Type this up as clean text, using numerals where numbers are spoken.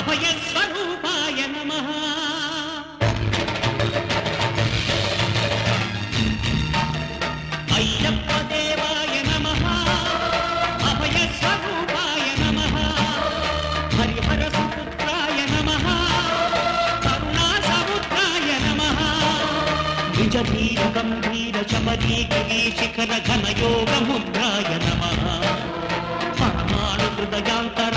అభయస్వరూపాయ నమః. అయ్యప్ప దేవాయ నమః. అభయస్వరూపాయ నమః. హరిహర సుపుత్రాయ నమః. కరుణా సముద్రాయ నమః. నిజధీర గంభీర శబరీగిరి శిఖర ఘనయోగ ముద్రాయ నమః. పరమాణు హృదయాంతర